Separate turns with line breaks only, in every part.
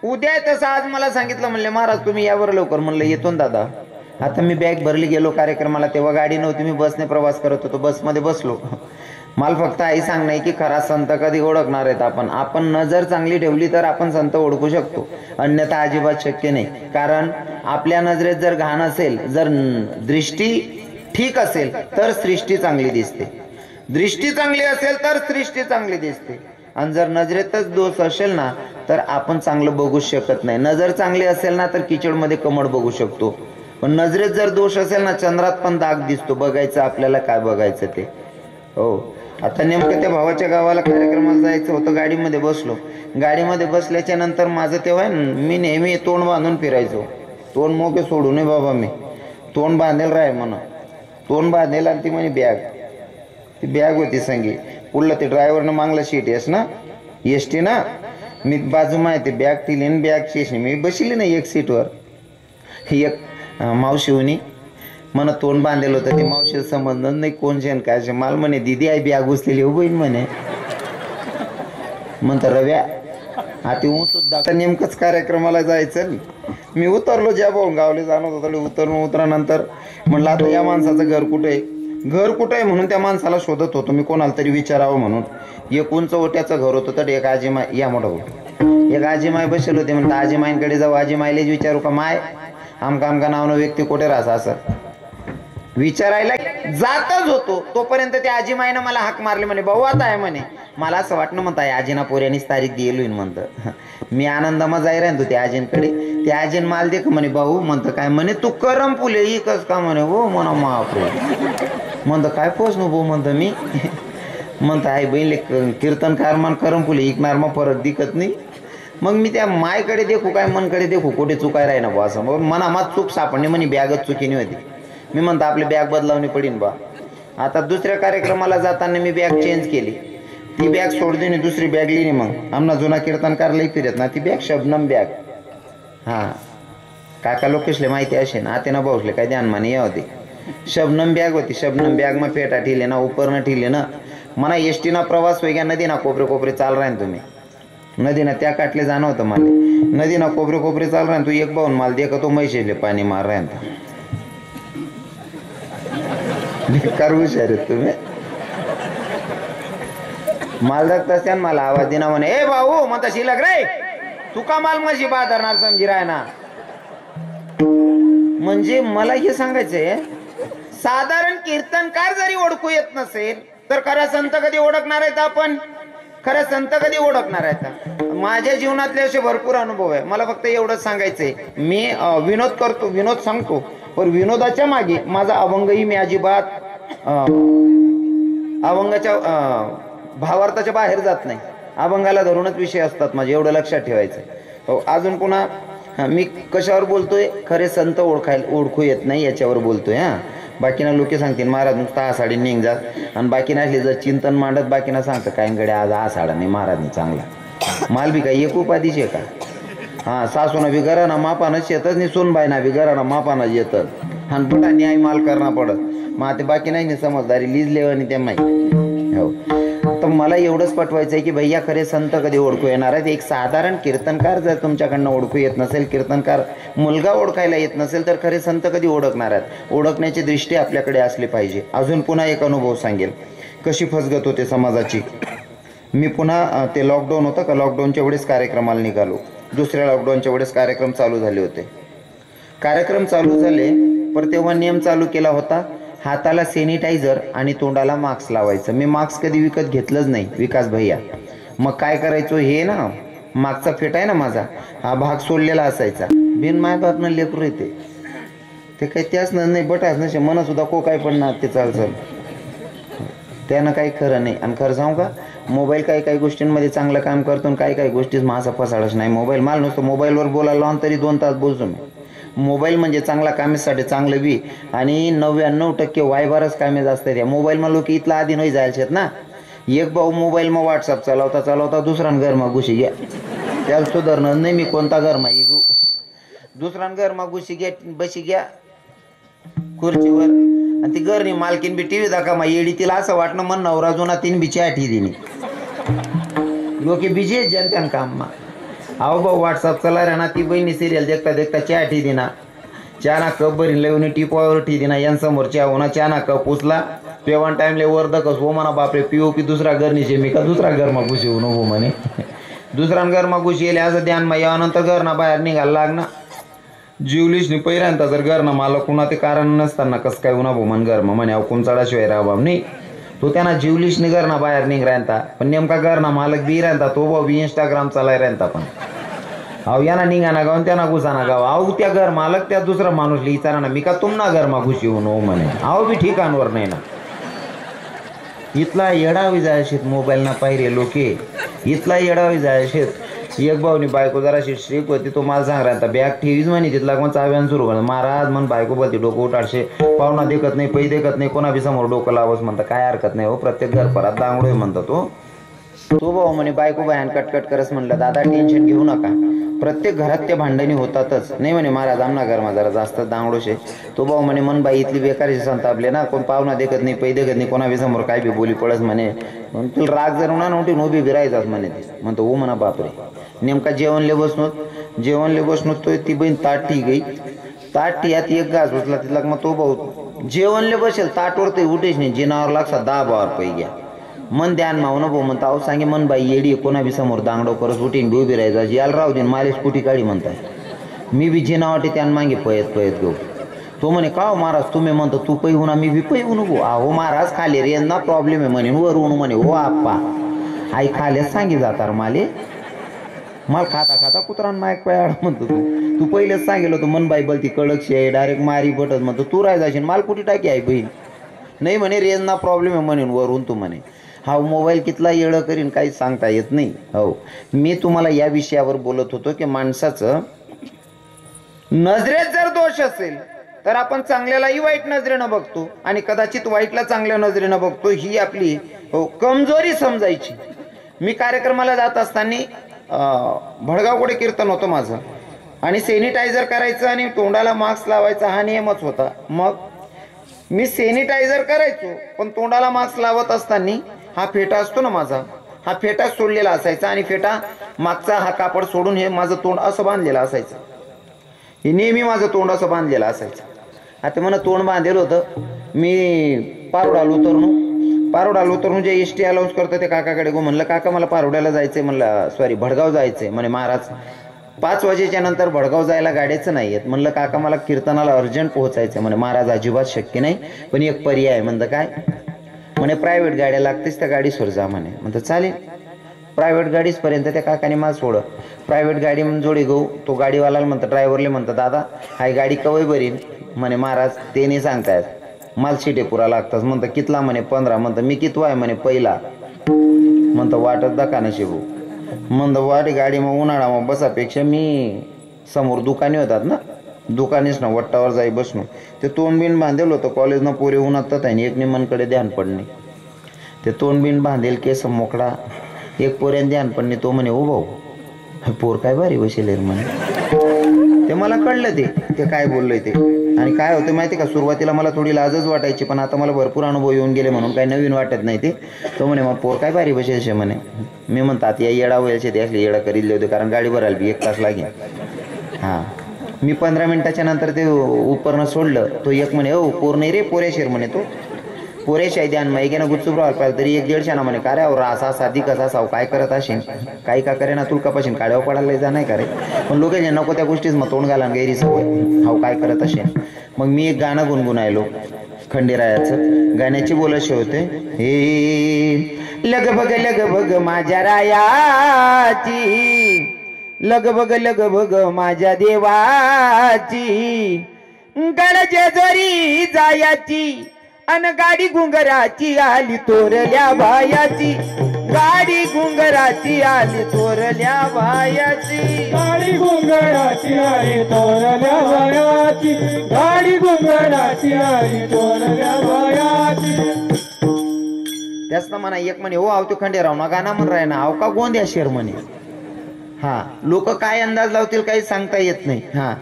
उद्या तसं आज मला सांगितलं, म्हणले महाराज तुम्ही यावर लवकर. म्हणलं येतो ना दादा. आता मी बॅग भरली, गेलो कार्यक्रमाला. तेव्हा गाडी नव्हती, मी बसने प्रवास करत होतो, बसमध्ये बसलो. मला फक्त आई सांगणार की खरा संत कधी ओळखणार आहेत आपण नजर चांगली ठेवली तर आपण संत ओळखू शकतो, अन्यथा अजिबात शक्य नाही. कारण आपल्या नजरेत जर घाण असेल, जर दृष्टी ठीक असेल तर सृष्टी चांगली दिसते, दृष्टी चांगली असेल तर सृष्टी चांगली दिसते. आणि जर नजरेतच दोष असेल ना तर आपण चांगलं बघू शकत नाही. नजर चांगली असेल ना तर किचडमध्ये कमळ बघू शकतो, पण नजरेत जर दोष असेल ना चंद्रात पण दाग दिसतो. बघायचं आपल्याला काय बघायचं ते. हो, आता नेमकं त्या भावाच्या गावाला कार्यक्रमाला जायचं होतं. गाडीमध्ये बसलो. गाडीमध्ये बसल्याच्या नंतर माझं तेव्हा मी नेहमी तोंड बांधून फिरायचो. तोंड मोके सोडू नये बाबा, मी तोंड बांधेल राय म्हणून. तोंड बांधेल आणि ती म्हणे बॅग, ती बॅग होती संगी. पुढलं ते ड्रायव्हरनं मागला सीट येस ना, एस टी ना. मी बाजू माहिती बॅग तिली आणि बॅगची मी बसली नाही एक सीटवर. एक मावशी होणी म्हणत तोंड बांधलेलं होतं. ते मावशीला समजणार नाही कोण शेण काय. मला म्हणे दिदी आई बॅग उचलेली हो बहीण म्हणे. म्हणतं रव्या आता सुद्धा आता नेमकंच कार्यक्रमाला जायचं. मी उतरलो, ज्या भाऊन गावले जाणं होतं. उतरानंतर म्हणलं आता या माणसाचं घर कुठं आहे, घर कुठं आहे म्हणून त्या माणसाला शोधत होतो मी, कोणाला तरी विचारावं म्हणून. एक उंच ओट्याचं घर होतं. तर एक आजीमाई, या मोठा भाऊ, एक आजीमाई बसले होते. म्हणतं आजीमाईंकडे जाऊ. आजीमाईलेच विचारू का माय आमका नावानं व्यक्ती कुठे राहता असं विचारायला जातच होतो. तोपर्यंत त्या आजीमाईनं मला हाक मारली. म्हणे भाऊ आता आहे म्हणे. मला असं वाटणं म्हणताय आजीना पोऱ्यानीच तारीख दिली म्हणतं. मी आनंदामा जाई राहतो त्या आजींकडे. त्या आजीन माल दे का म्हणे भाऊ. म्हणतं काय म्हणे तू करम फुले इकच का म्हणे. हो म्हणा महाप्रभू. म्हणतं काय पोच नो भाऊ म्हणतं मी. म्हणतं आई बहिणले कीर्तनकार मान करम फुले इकणार मग फरक दिकत नाही. मग मी त्या मायकडे देखू काय मनकडे देखू कुठे चुकाय राही ना बा असं. मग मना मात चूक सापडणे म्हणे बॅगच चुकीने होती. मी म्हणतो आपली बॅग बदलावणी पडीन बा. आता दुसऱ्या कार्यक्रमाला जाताना मी बॅग चेंज केली. ती बॅग सोडली नाही, दुसरी बॅग लिहिली. मग आमना जुना कीर्तनकार लई फिरत ना ती बॅग शबनम बॅग. हां काका लोकेशले माहिती असे ना, आते ना भाऊसले काय ध्यान माने या होती. शबनम बॅग होती. शबनम बॅग मग फेटा ठेले ना, उपरनं ठेले ना. म्हणा एस टीना प्रवास वेगळ्या नदी ना कोपरे कोपरे चाल राहीन तुम्ही. नदीना त्या काटले जाणं होतं मला. नदीना कोपरे कोपरे चाल राहीन. तू एक भाऊन माल दे का तो म्हैशेले पाणी मार राहीन. बेकार हुशार आहेत तुम्ही. माल जगता मला आवाज देना म्हणे ए भाऊ म्हणता शिलक रे तू का माल माझी बाजारणार समजी राय ना. म्हणजे मला हे सांगायचंय, साधारण कीर्तनकार जरी ओळखू येत नसेल तर खरा संत कधी ओळखणार आहेत आपण. खरं संत कधी ओळखणार आहेत. माझ्या जीवनातले असे भरपूर अनुभव आहे. मला फक्त एवढंच सांगायचंय, मी विनोद करतो, विनोद सांगतो, पण विनोदाच्या मागे माझा अभंगही मी अजिबात अभंगाच्या भावार्थाच्या बाहेर जात नाही. अभंगाला धरूनच विषय असतात माझे, एवढं लक्षात ठेवायचं. हो, अजून पुन्हा मी कशावर बोलतोय, खरे संत ओळखू येत नाही याच्यावर बोलतोय. हां बाकीना लोक सांगतील महाराज नुसता आषाढी निघ जात, आणि बाकीना असले जर चिंतन मांडत बाकीना सांगतं काहींकडे आज आषाढा नाही महाराजनी चांगला माल बी काय एक उपाधीच आहे का. हां सासूना बी घराना मापानच येतच नाही, सोनबाईना बी घराना मापानच येतं, आणि पुन्हा न्याय माल करणं पडत. मग ते बाकी नाही समजदारी लिजले आणि त्या माहिती. हो तर मला एवढंच पटवायचं आहे की भैया खरे संत कधी ओळखू येणार आहेत. एक साधारण कीर्तनकार जर तुमच्याकडनं ओळखू येत नसेल, कीर्तनकार मुलगा ओळखायला येत नसेल, तर खरे संत कधी ओळखणार आहेत. ओळखण्याची दृष्टी आपल्याकडे असली पाहिजे. अजून पुन्हा एक अनुभव सांगेल कशी फसगत होते समाजाची. मी पुन्हा ते लॉकडाऊन होतं का, लॉकडाऊनच्या वेळेस कार्यक्रमाला निघालो. दुसऱ्या लॉकडाऊनच्या वेळेस कार्यक्रम चालू झाले होते. कार्यक्रम चालू झाले पण तेव्हा नियम चालू केला होता, हाताला सॅनिटायझर आणि तोंडाला मास्क लावायचं. मी मास्क कधी विकत घेतलंच नाही विकास भैया. मग काय करायचो, हे ना मागचा फेटा आहे ना माझा, हा भाग सोडलेला असायचा. बिन माय बापनं लेकरू येते ते काही त्याच नाही बटाच नसे मन सुद्धा को काय पडणार ते चाल त्यानं काही खरं नाही. आणि खरं सांगू का, मोबाईल काही गोष्टींमध्ये चांगलं काम करतो आणि काही गोष्टीच माझा फसाडच नाही. मोबाईल मला नुसतं मोबाईलवर बोलायला लावून तरी 2 तास बोलतो मी. मोबाईल म्हणजे चांगला कामेसाठी चांगलं बी, आणि 99% वायबारच कामे असतात या मोबाईलमा. लोक इथला आधी नाही जायचे ना. एक भाऊ मोबाईलमा व्हॉट्सअप चालवता दुसऱ्यान घरमा घुशी घ्या, त्याला सुधारणार नाही मी कोणता घरमा येऊ. दुसऱ्यान घरमा घुशी घ्या, बशी घ्या खुर्चीवर, आणि ती घरनी मालकीन बी टीव्ही दाखवा मा येडी. तिला असं वाटणं मन नवरा जुना तीन बिची आठी दिनी लोक बिजी आहेत जनत्यान काममा. अहो भाऊ व्हॉट्सअप चला रे ना ती बहिणी सिरियल देखता देखता चहा ठी दिना चहा कप भरीन लेवून टिपावर ठी दिना यांसमोर चहा होना चहा कप उचला पेवन टाइमले वर दकस हो म्हणा बापरे पीओपी दुसरा घरनीचे मी का दुसरा घरमा घुशी हो नको म्हणे दुसरा घरमा घुशी येले असं ध्यान मा यानंतर घरना बाहेर निघायला लागना जीवलीशनी पहिल्यांदा जर घरना मला कुणा ते कारण नसताना कसं काय उन्हा भो मन घरमा म्हणे अहो कुंचाळाशिवाय राहा नाही तो त्यांना जीवलीशनी घरना बाहेर निघ राहता पण नेमका घरना मालक बी राहता तो भाऊ बी इंस्टाग्राम चालाय राहता पण अहो यांना निघाना गाव त्यांना घुसाना गाव अहो त्या घर मालक त्या दुसरा माणूस लिहिचारा ना मी का तुमना घरमा घुशी होऊन हो म्हणे अहो बी ठिकाणवर नाही ना इथला येडावी जायशेत मोबाईल ना पाहिजे लोके इथला येडावी जायशेत एक भाऊनी बायको जराशी श्रीक होती तो मला सांग राहता बॅग ठेवीच म्हणे तिथला कोण चाव्यान सुरू कर महाराज मन बायको बोलती डोकं उठाडशे पाहुणा देखत नाही पै देखत नाही कोणा बी समोर डोकं लावस म्हणता काय हरकत नाही हो प्रत्येक घर परत दांगडोय म्हणता तो भाऊ म्हणे बायको बायान कटकट करस म्हणलं दादा टेन्शन घेऊ नका प्रत्येक घरात ते भांडणी होतातच नाही म्हणे महाराज आमना घरमा जरा जास्त दांगडोशे तो भाऊ म्हणे मन बाई इथली बेकारी संतापले ना कोण पाहुणा देखत नाही पै देखत नाही कोणा बी समोर काय बी बोली पडस म्हणे तुला राग जर म्हणा नव्हती उभी बिरायचाच म्हणे ते म्हणतो हो म्हणा बापरे नेमका जेवणले बसनोत तो ती बहीण ताट ठी गई ताट ठी यात एक घास बसला तिथला मग तो भाऊ जेवणले बसेल ताटवर ते उठेच नाही जिनावर लागसा 10 बार पै घ्या मन ध्यान मावून भाऊ म्हणता अहो सांगे मन बाई येडी कोणा बी समोर दांगडो करस उठीन बी उभी राहायचा याल राहू देन माले स्कूटी काढी म्हणताय मी बी जिनावाटी त्यान मागे पयत घेऊ तो म्हणे का हो महाराज तुम्ही म्हणतो तू पै होणार मी बी पै होऊ नको अहो महाराज खाली रे ना प्रॉब्लेम आहे म्हणे वर होऊन म्हणे हो आप्पा आई खाल्यास सांगी जातार माले मला खाता कुत्रान मायक पाय म्हणतो तू पहिलेच सांगेल होतं मन बाई बलती कडकशी आहे डायरेक्ट मारी बटत म्हणतो तू राय जाशील माल कुठे टाकी आहे बहीण नाही म्हणे रेंज ना प्रॉब्लेम आहे म्हणून वरून तू म्हणे हा मोबाईल कितला येळं करीन काही सांगता येत नाही हो मी तुम्हाला या विषयावर बोलत होतो की माणसाचं नजरेत जर दोष असेल तर आपण चांगल्यालाही वाईट नजरेनं बघतो आणि कदाचित वाईटला चांगल्या नजरेनं बघतो ही आपली कमजोरी समजायची मी कार्यक्रमाला जात असताना भडगावकडे कीर्तन होतं माझं आणि सॅनिटायझर करायचं आणि तोंडाला मास्क लावायचा हा नियमच होता मग मी सॅनिटायझर करायचो पण तोंडाला मास्क लावत असताना हा फेटा असतो ना माझा हा फेटा सोडलेला असायचा आणि फेटा मागचा हा कापड सोडून हे माझं तोंड असं बांधलेलं असायचं हे नेहमी माझं तोंड असं बांधलेलं असायचं आता मला तोंड बांधलेलं होतं मी पारोडाला उतरून जे एस टी अलाउन्स करतो ते काकाकडे गो म्हणलं काका मला पारोड्याला जायचंय म्हणलं सॉरी भडगाव जायचंय म्हणे महाराज 5 वाजेच्या नंतर भडगाव जायला गाड्याचं नाही आहेत म्हणलं काका मला कीर्तनाला अर्जंट पोहोचायचं म्हणे महाराज अजिबात शक्य नाही पण एक पर्याय आहे म्हणतं काय म्हणे प्रायव्हेट गाड्या लागतेच त्या गाडीसवर जा म्हणे म्हणतं चालेल प्रायव्हेट गाडीसपर्यंत त्या काकाने मला सोडं प्रायव्हेट गाडी म्हणून जोडी गहू तो गाडीवाल्याला म्हणतं ड्रायव्हरले म्हणतं दादा हाय गाडी कवय बरीन म्हणे महाराज ते नाही सांगतायत माल शिटे पुरा लागतात म्हणतं कितला म्हणे 15 म्हणतं मी कितवा आहे म्हणे पहिला म्हणतं वाटत दाखा नशिबू म्हणतं वाट गाडी मग उन्हाळा मग बसापेक्षा मी समोर दुकाने होतात ना दुकानेच ना वट्टावर जाई बसणं ते तोंडबिन बांधेल होतं कॉलेजनं पोरे उन्हात आणि एक निमनकडे ध्यान पडणे ते तोंडबिन बांधेल केस मोकळा एक पोऱ्यान ध्यान पडणे तो म्हणे ओ भाऊ पोर काय भारी बसेल म्हणे ते मला कळलं ते काय बोललंय ते आणि काय होतं माहिती का सुरुवातीला मला थोडी लाजच वाटायची पण आता मला भरपूर अनुभव येऊन गेले म्हणून काही नवीन वाटत नाही ते तो म्हणे मग पोर काय भारी बसेल म्हणे मी म्हणतात या येडा वयचे ते असले येडा करील होते कारण गाडी भरायला बी 1 तास लागेल हां मी 15 मिनिटाच्या नंतर ते उपरनं सोडलं तो एक म्हणे ओ पोर नाही रे पोरेशेर म्हणे तो पोरेशाही ध्यान माहिती गुपचूप राहायला पाहिजे तरी 1-1.5 म्हणे का रे असा साधी कसा साव काय करत असेल काही का करे ना तुला कपाशीन काड्यावर पडायला जा नाही का रे पण लोक नको त्या गोष्टीच मग तोंड घाला गैरी सवय हाव काय करत असेल मग मी एक गाणं गुणगुणायलो खंडेरायाचं गाण्याची बोलायचे होते हे लगबग माझ्या रायाची लगबग माझ्या देवाची गळजे जरी जायाची अन गाडी गुंगराची आली तोरल्या बायाची गाडी गुंगराची आली तोरल्या बायाची
गाडी गुंगराची आली तोरल्या बायाची गाडी गुंगराची आली तोरल्या बायाची
त्याच ना म्हणा एक म्हणे हो आव तो खंडेराव ना गाणं म्हण राय ना आव का गोंद्या शेर म्हणे हा लोक काय अंदाज लावतील काही सांगता येत नाही हा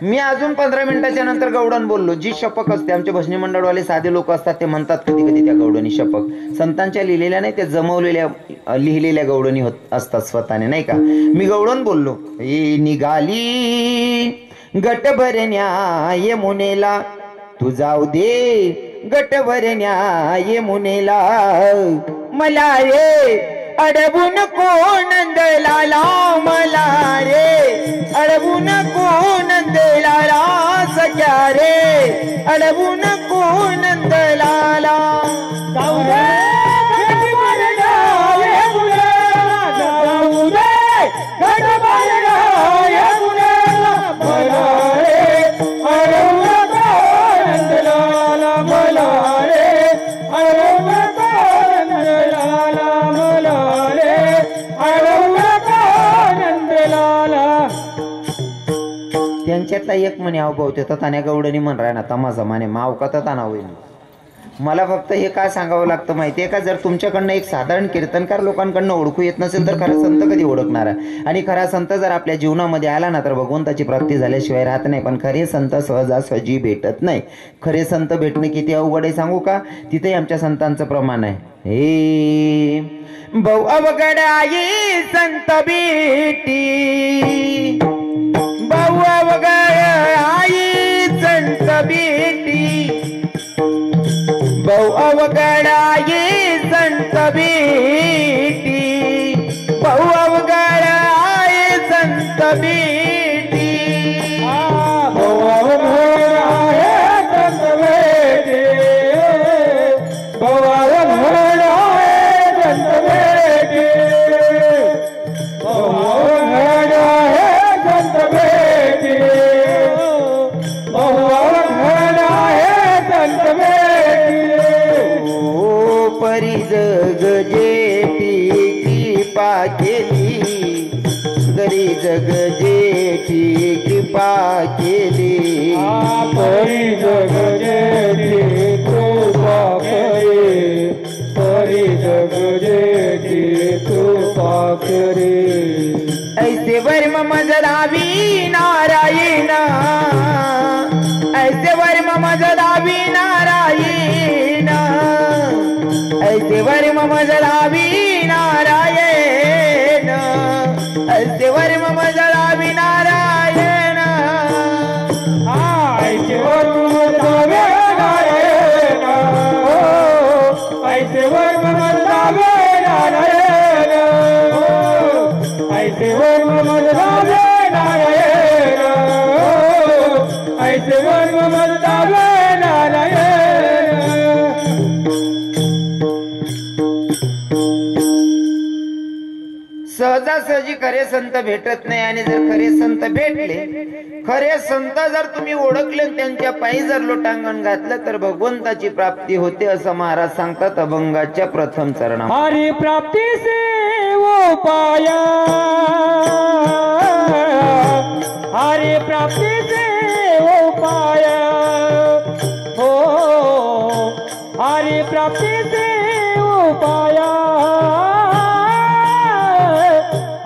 मी अजून 15 मिनिटाच्या नंतर गवडण बोललो. जी शपक असते, आमचे भजनी मंडळवाले साधे लोक असतात ते म्हणतात कधी कधी त्या गवडणी शपक संतांच्या लिहिलेल्या नाही, त्या जमवलेल्या लिहिलेल्या गवडणी असतात स्वतःने, नाही का. मी गवडण बोललो. निघाली गट भरण्या यमुनेला, तू जाऊ दे गट भरण्या यमुनेला, मला रे अडवून कोण नंदलाला, मला रे अडवून कोण नंदलाला, सख्या रे अडवून कोण नंदलाला.
जाऊ दे गट भरण्या यमुनेला, जाऊ दे गट भरण्या यमुनेला, मला रे अडवून कोण नंदलाला, मला रे अडवून कोण नंदलाला, मला रे अडवून कोण नंदलाला.
त्यांच्यातला एक म्हणे अवभाव ते तान्या गवडणी म्हण राहणार तमासा माने माव का ताना होईल. मला फक्त हे काय सांगावं लागतं माहितीये का, जर तुमच्याकडनं एक साधारण कीर्तनकार लोकांकडनं ओळखू येत नसेल तर खरा संत कधी ओळखणार आहे. आणि खरा संत जर आपल्या जीवनामध्ये आला ना तर भगवंताची प्राप्ती झाल्याशिवाय राहत नाही. पण खरे संत सहजासहजी भेटत नाही. खरे संत भेटणे किती अवघड आहे सांगू का, तिथे आमच्या संतांचं प्रमाण आहे. हे बहु अवघड आहे संत भेटी, बहु अवघड आहे संत भेटी, बहु अवघड आहे संत भेटी, बहु अवघड आहे संत भेटी.
बहु अवघड आहे संत भेटी, बहु अवघड आहे संत भेटी, बहु अवघड आहे संत भेटी, बहु अवघड आहे संत भेटी.
परी जग जेठी कृपा केली, घरी जग जेठी कृपा केली,
परी जग जेठी कृपा करे, परी जग जेठी कृपा करे.
ऐसे वर्म मजलावी नारायण, ऐसे वर्म मजलावी नारायण, ऐसे वर्म मजलावी नारायण, ऐसे वर्म मजलावी नारायण.
ऐसे वर्म मजलावे नारायण, ऐसे वर्म मजलावे नारायण, ऐसे वर्म मजलावे नारायण, ऐसे वर्म मजलावे नारायण.
सहजासहजी खरे संत भेटत नाही. आणि जर खरे संत भेटले, खरे संत जर तुम्ही ओळखले, त्यांच्या पायी जर लोटांगण घातलं तर भगवंताची प्राप्ती होते असं महाराज सांगतात अभंगाच्या प्रथम चरणा.
हरि प्राप्ति से वो पाया, हरि प्राप्ति से वो पाया, हो हरि प्राप्ति से वो पाया,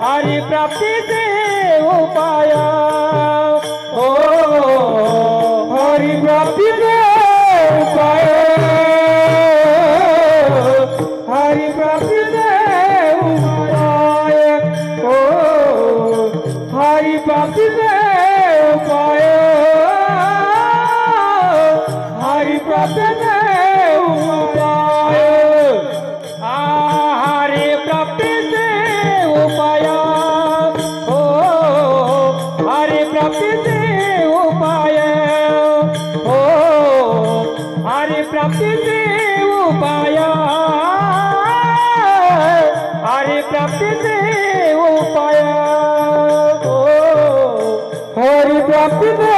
हरि प्राप्ति से वो पाया, हो हरि प्राप्ति से वो पाया, हरि प्राप्ति से वो पाया, हो हरि प्राप्ति से वो पाया, हरि प्राप्ति से वो पाया. हरि प्राप्ति से वो पाया, हो हरि प्राप्ति से वो पाया, हो हरि प्राप्ति से वो पाया, हरि प्राप्ति से वो पाया, हो हरि प्राप्ति से